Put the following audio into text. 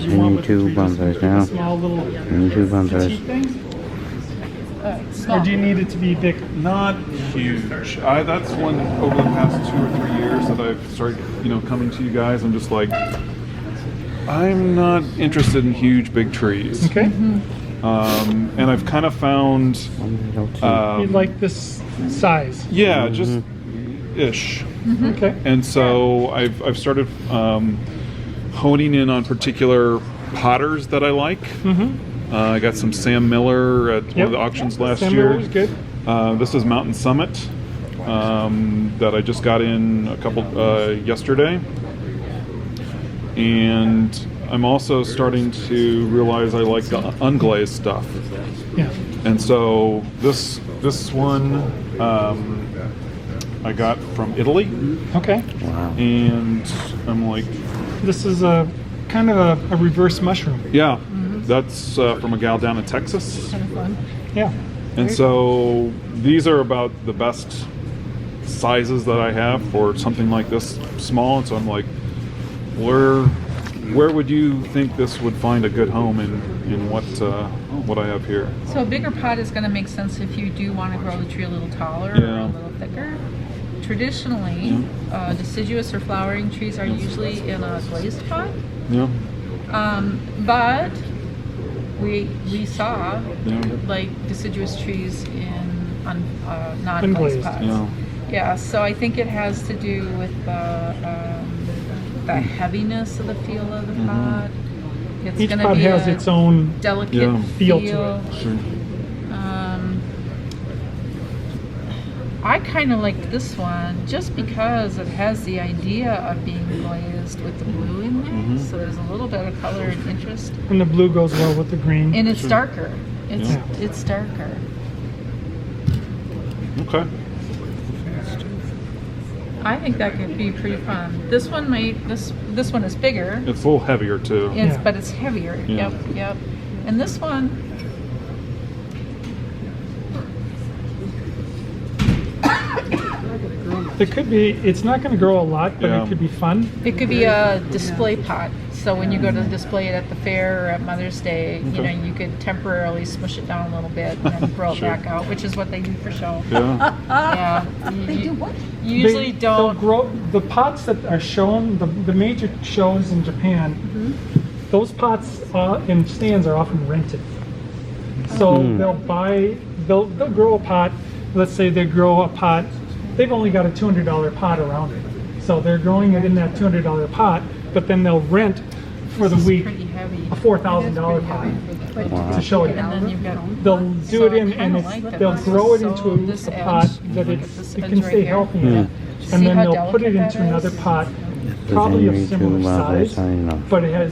that you want with the tree? bonsais Just now. a small little Two bonsais. petite thing? Or do you need it to be big? Not huge. That's one over the past 2 or 3 years that I've started, coming to you guys. I'm just like, I'm not interested in huge, big trees. Okay. And I've kind of found, You like this size? yeah, just ish. Okay. And so I've started honing in on particular potters that I like. I got some Sam Miller at one of the auctions last Sam year. Miller was good. This is Mountain Summit that I just got in a couple yesterday. And I'm also starting to realize I like the unglazed stuff. Yeah. And so this one I got from Italy. Okay. And I'm like, This is a kind of a reverse mushroom. yeah, that's from a gal down in Texas. Kind of fun. Yeah. And so these are about the best sizes that I have for something like this small. And so I'm like, where would you think this would find a good home in what I have here? So a bigger pot is going to make sense if you do want to grow the tree a little taller or Yeah. a little thicker. Traditionally, deciduous or flowering trees are usually in a glazed pot. Yeah. But we saw Yeah. like deciduous trees in non-glazed Unglazed. pots. Yeah. Yeah, so I think it has to do with the heaviness of the feel of the pot. It's Each gonna pot be has a its own delicate Yeah. feel to it. Sure. I kind of like this one just because it has the idea of being glazed with the blue in there. So there's a little bit of color and interest. And the blue goes well with the green. And it's darker. Yeah. It's darker. Okay. I think that could be pretty fun. This one this one is bigger. It's a little heavier too. But it's heavier. Yeah. Yep. And this one, It could be, it's not going to grow a lot, but Yeah. it could be fun. it could be a display pot. So when you go to display it at the fair or at Mother's Day, you could temporarily smush it down a little bit and then grow it Sure. back out, which is what they do for show. Yeah. Yeah. They do what? You usually They'll don't. grow, the pots that are shown, the major shows in Japan, those pots in stands are often rented. So they'll grow a pot, let's say they grow a pot, they've only got a $200 pot around it. So they're growing it in that $200 pot, but then they'll rent for the This is week pretty heavy. a $4,000 pot to show it. And then you've got. They'll do So it in, I and kinda like that they'll this grow is it so into this a edge, pot that look it at this can edge right stay here. healthy in it. See And then how they'll put it delicate into that another is? pot, probably of similar size, but it has